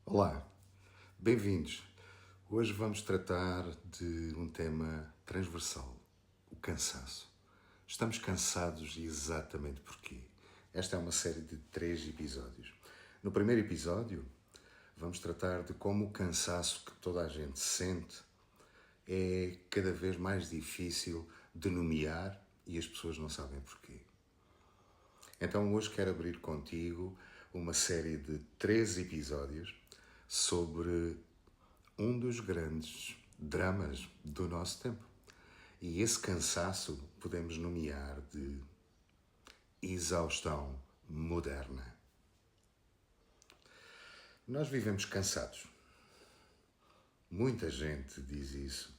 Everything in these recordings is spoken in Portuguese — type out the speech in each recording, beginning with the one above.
Olá, bem-vindos. Hoje vamos tratar de um tema transversal, o cansaço. Estamos cansados e exatamente porquê? Esta é uma série de 3 episódios. No primeiro episódio, vamos tratar de como o cansaço que toda a gente sente é cada vez mais difícil de nomear e as pessoas não sabem porquê. Então hoje quero abrir contigo uma série de 3 episódios sobre um dos grandes dramas do nosso tempo. E esse cansaço podemos nomear de exaustão moderna. Nós vivemos cansados. Muita gente diz isso.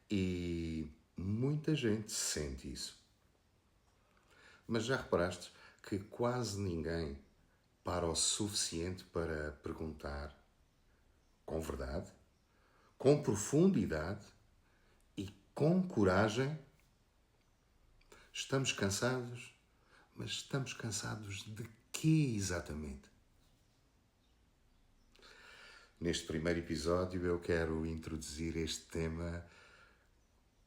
E muita gente sente isso. Mas já reparaste que quase ninguém para o suficiente para perguntar com verdade, com profundidade e com coragem: estamos cansados, mas estamos cansados de quê exatamente? Neste primeiro episódio eu quero introduzir este tema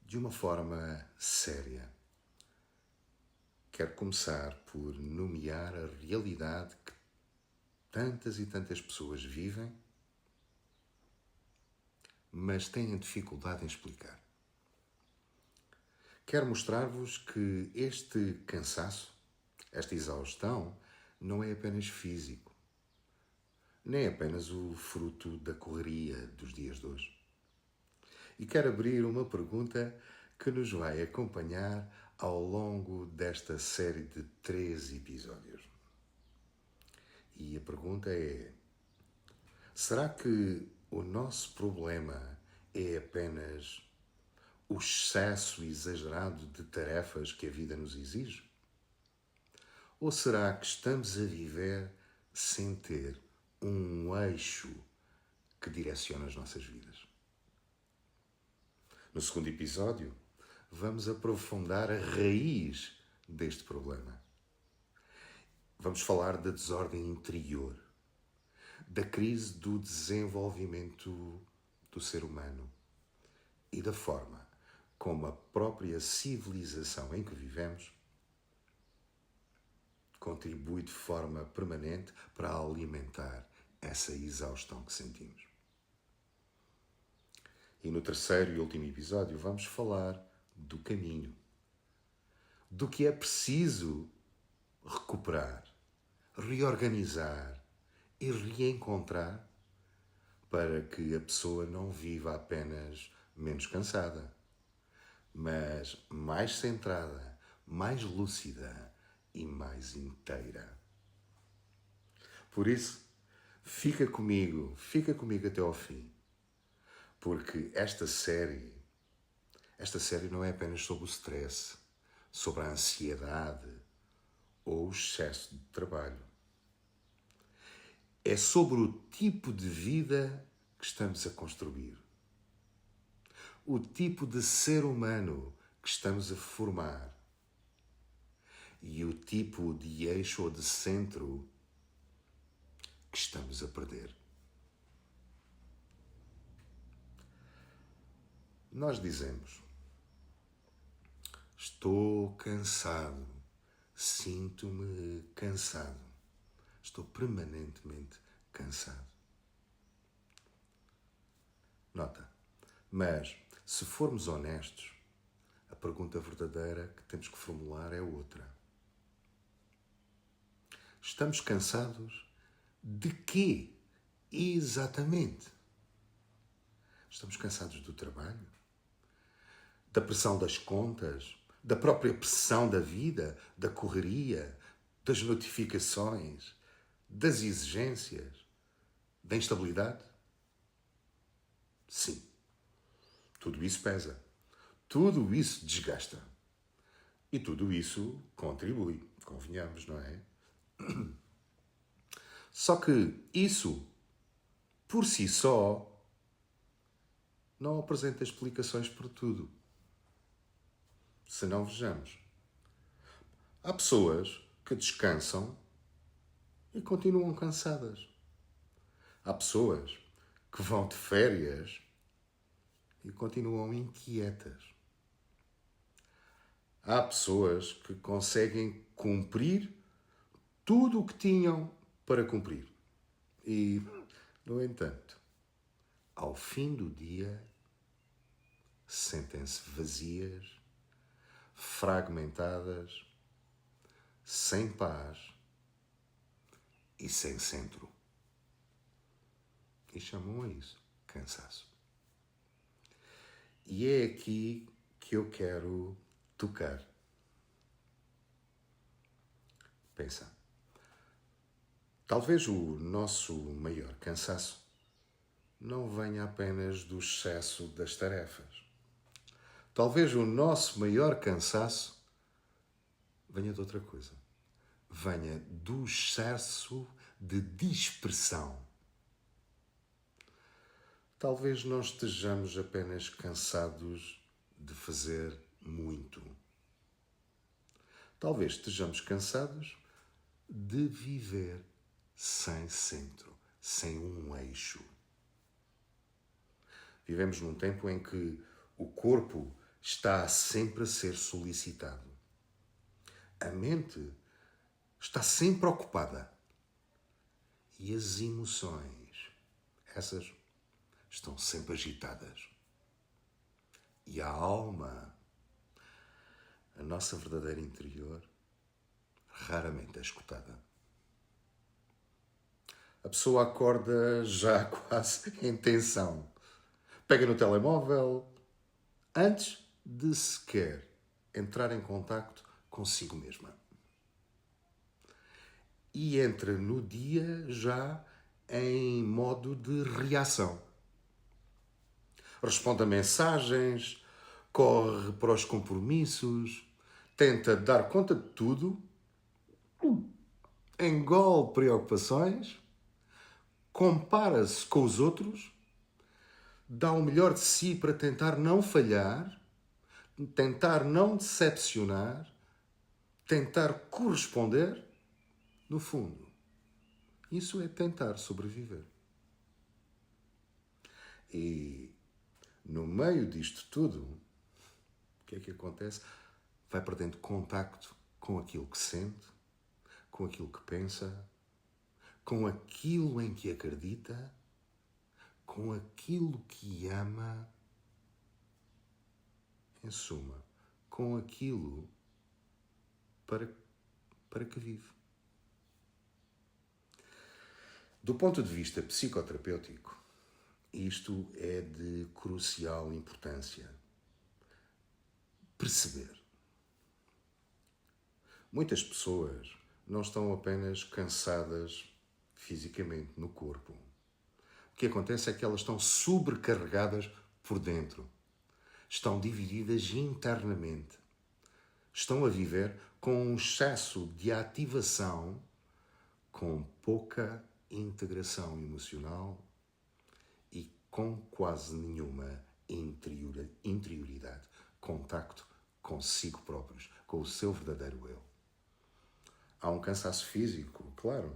de uma forma séria. Quero começar por nomear a realidade que tantas e tantas pessoas vivem, mas têm dificuldade em explicar. Quero mostrar-vos que este cansaço, esta exaustão, não é apenas físico, nem é apenas o fruto da correria dos dias de hoje. E quero abrir uma pergunta que nos vai acompanhar ao longo desta série de 3 episódios. E a pergunta é: será que o nosso problema é apenas o excesso exagerado de tarefas que a vida nos exige? Ou será que estamos a viver sem ter um eixo que direciona as nossas vidas? No segundo episódio, vamos aprofundar a raiz deste problema. Vamos falar da desordem interior, da crise do desenvolvimento do ser humano e da forma como a própria civilização em que vivemos contribui de forma permanente para alimentar essa exaustão que sentimos. E no terceiro e último episódio vamos falar do caminho, do que é preciso recuperar, reorganizar e reencontrar para que a pessoa não viva apenas menos cansada, mas mais centrada, mais lúcida e mais inteira. Por isso, fica comigo até ao fim, porque esta série não é apenas sobre o stress, sobre a ansiedade ou o excesso de trabalho. É sobre o tipo de vida que estamos a construir, o tipo de ser humano que estamos a formar e o tipo de eixo ou de centro que estamos a perder. Nós dizemos: estou cansado, sinto-me cansado, estou permanentemente cansado. Nota, mas se formos honestos, a pergunta verdadeira que temos que formular é outra. Estamos cansados de quê exatamente? Estamos cansados do trabalho? Da pressão das contas? Da própria pressão da vida? Da correria? Das notificações? Das exigências? Da instabilidade? Sim. Tudo isso pesa. Tudo isso desgasta. E tudo isso contribui, convenhamos, não é? Só que isso, por si só, não apresenta explicações por tudo. Se não, vejamos. Há pessoas que descansam e continuam cansadas. Há pessoas que vão de férias e continuam inquietas. Há pessoas que conseguem cumprir tudo o que tinham para cumprir. E, no entanto, ao fim do dia, sentem-se vazias, fragmentadas, sem paz e sem centro. E chamam a isso cansaço. E é aqui que eu quero tocar. Pensa. Talvez o nosso maior cansaço não venha apenas do excesso das tarefas. Talvez o nosso maior cansaço venha de outra coisa. Venha do excesso de dispersão. Talvez não estejamos apenas cansados de fazer muito. Talvez estejamos cansados de viver sem centro, sem um eixo. Vivemos num tempo em que o corpo está sempre a ser solicitado. A mente está sempre ocupada. E as emoções, essas estão sempre agitadas. E a alma, a nossa verdadeira interior, raramente é escutada. A pessoa acorda já quase em tensão. Pega no telemóvel antes de sequer entrar em contacto consigo mesma. E entra no dia já em modo de reação. Responde a mensagens, corre para os compromissos, tenta dar conta de tudo, engole preocupações, compara-se com os outros, dá o melhor de si para tentar não falhar, tentar não decepcionar, tentar corresponder. No fundo, isso é tentar sobreviver. E no meio disto tudo, o que é que acontece? Vai perdendo contacto com aquilo que sente, com aquilo que pensa, com aquilo em que acredita, com aquilo que ama, em suma, com aquilo para que vive. Do ponto de vista psicoterapêutico, isto é de crucial importância. Perceber. Muitas pessoas não estão apenas cansadas fisicamente no corpo. O que acontece é que elas estão sobrecarregadas por dentro. Estão divididas internamente. Estão a viver com um excesso de ativação, com pouca integração emocional e com quase nenhuma interioridade, contacto consigo próprios, com o seu verdadeiro eu. Há um cansaço físico, claro,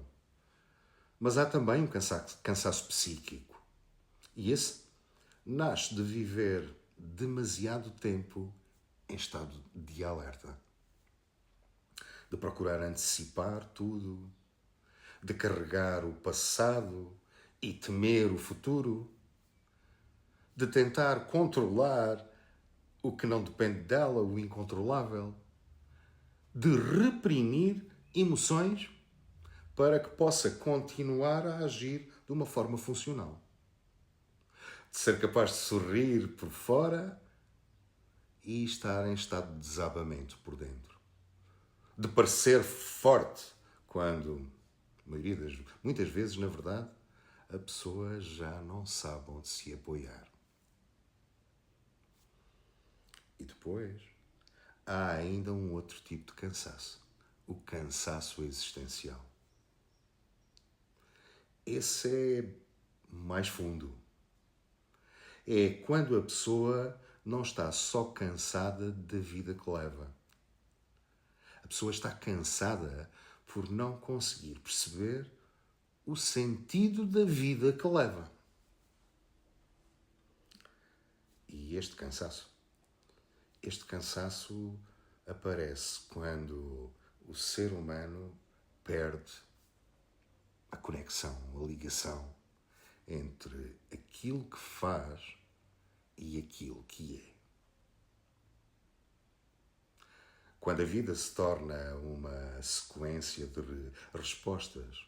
mas há também um cansaço psíquico. E esse nasce de viver demasiado tempo em estado de alerta, de procurar antecipar tudo, de carregar o passado e temer o futuro, de tentar controlar o que não depende dela, o incontrolável, de reprimir emoções para que possa continuar a agir de uma forma funcional. De ser capaz de sorrir por fora e estar em estado de desabamento por dentro. De parecer forte quando, muitas vezes, na verdade, a pessoa já não sabe onde se apoiar. E depois, há ainda um outro tipo de cansaço. O cansaço existencial. Esse é mais fundo. É quando a pessoa não está só cansada da vida que leva. A pessoa está cansada por não conseguir perceber o sentido da vida que leva. E este cansaço aparece quando o ser humano perde a conexão, a ligação entre aquilo que faz e aquilo que é. Quando a vida se torna uma sequência de respostas,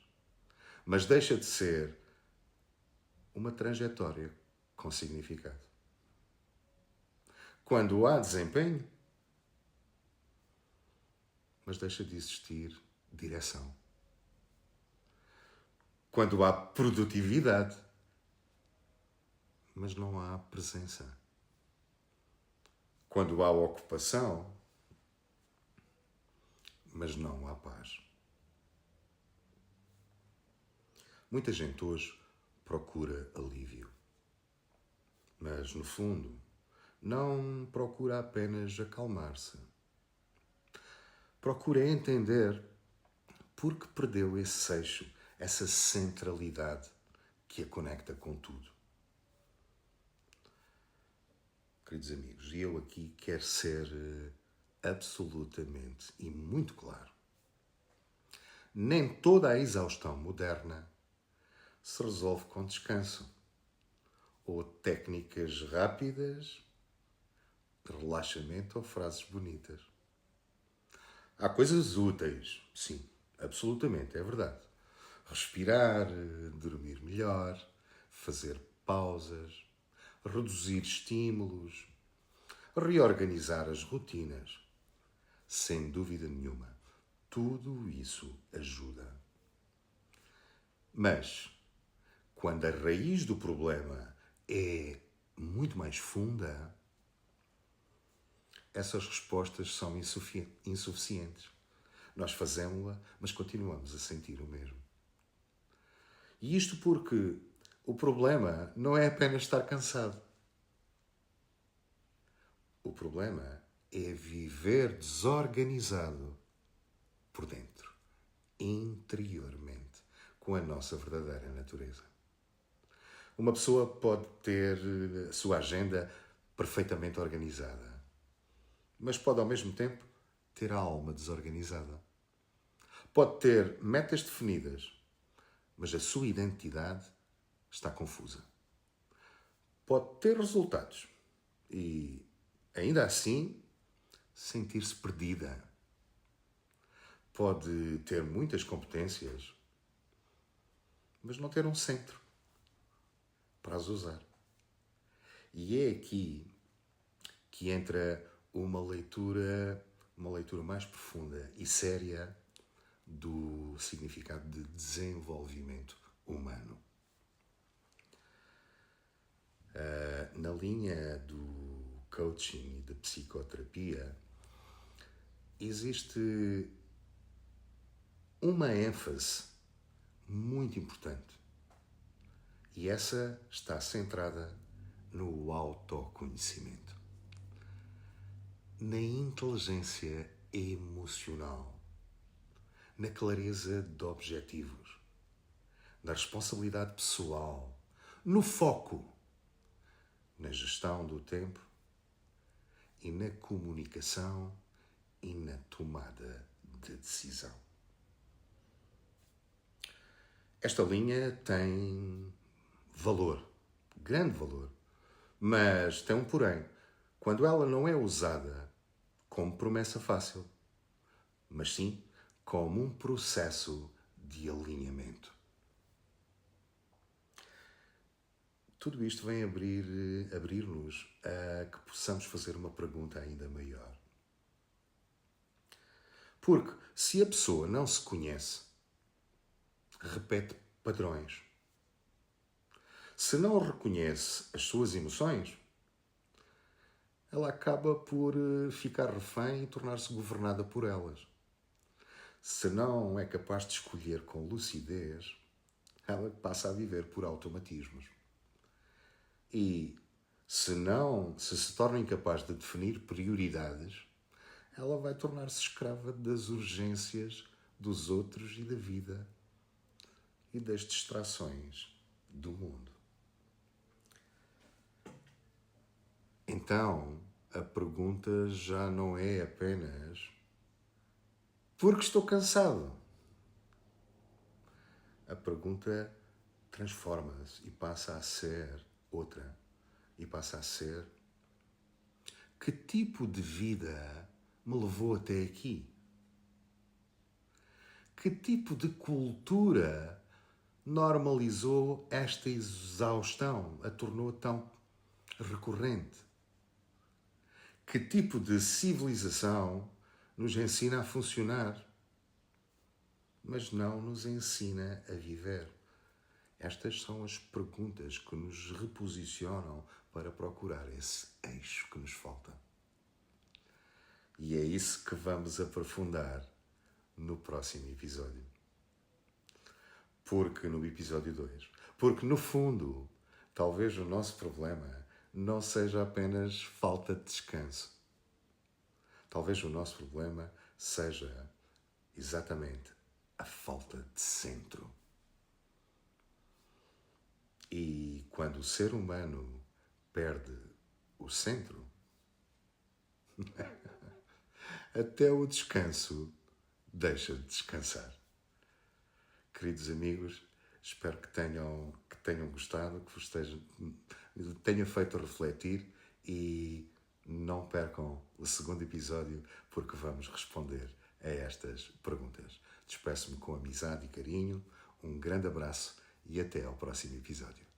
mas deixa de ser uma trajetória com significado. Quando há desempenho, mas deixa de existir direção. Quando há produtividade, mas não há presença. Quando há ocupação, mas não há paz. Muita gente hoje procura alívio, mas no fundo não procura apenas acalmar-se. Procura entender por que perdeu esse eixo, essa centralidade que a conecta com tudo. Queridos amigos, eu aqui quero ser absolutamente e muito claro. Nem toda a exaustão moderna se resolve com descanso ou técnicas rápidas de relaxamento ou frases bonitas. Há coisas úteis, sim, absolutamente, é verdade. Respirar, dormir melhor, fazer pausas, reduzir estímulos, reorganizar as rotinas. Sem dúvida nenhuma, tudo isso ajuda. Mas, quando a raiz do problema é muito mais funda, essas respostas são insuficientes. Nós fazemos-la, mas continuamos a sentir o mesmo. E isto porque o problema não é apenas estar cansado. O problema é viver desorganizado por dentro, interiormente, com a nossa verdadeira natureza. Uma pessoa pode ter a sua agenda perfeitamente organizada, mas pode ao mesmo tempo ter a alma desorganizada. Pode ter metas definidas, mas a sua identidade está confusa. Pode ter resultados e, ainda assim, sentir-se perdida. Pode ter muitas competências, mas não ter um centro para as usar. E é aqui que entra uma leitura mais profunda e séria do significado de desenvolvimento humano. Na linha do coaching e da psicoterapia, existe uma ênfase muito importante. E essa está centrada no autoconhecimento, na inteligência emocional, na clareza de objetivos, na responsabilidade pessoal, no foco, na gestão do tempo e na comunicação e na tomada de decisão. Esta linha tem valor, grande valor, mas tem um porém. Quando ela não é usada como promessa fácil, mas sim como um processo de alinhamento. Tudo isto vem abrir-nos a que possamos fazer uma pergunta ainda maior. Porque se a pessoa não se conhece, repete padrões. Se não reconhece as suas emoções, ela acaba por ficar refém e tornar-se governada por elas. Se não é capaz de escolher com lucidez, ela passa a viver por automatismos. E se torna incapaz de definir prioridades, ela vai tornar-se escrava das urgências dos outros e da vida. e das distrações do mundo. Então, a pergunta já não é apenas porque estou cansado. A pergunta transforma-se e passa a ser outra. E passa a ser: que tipo de vida me levou até aqui? Que tipo de cultura normalizou esta exaustão, a tornou tão recorrente? Que tipo de civilização nos ensina a funcionar, mas não nos ensina a viver? Estas são as perguntas que nos reposicionam para procurar esse eixo que nos falta. E é isso que vamos aprofundar no próximo episódio. Porque no episódio 2, porque no fundo, talvez o nosso problema não seja apenas falta de descanso. Talvez o nosso problema seja exatamente a falta de centro. E quando o ser humano perde o centro, até o descanso deixa de descansar. Queridos amigos, espero que tenham gostado, que vos tenha feito refletir e não percam o segundo episódio porque vamos responder a estas perguntas. Despeço-me com amizade e carinho, um grande abraço e até ao próximo episódio.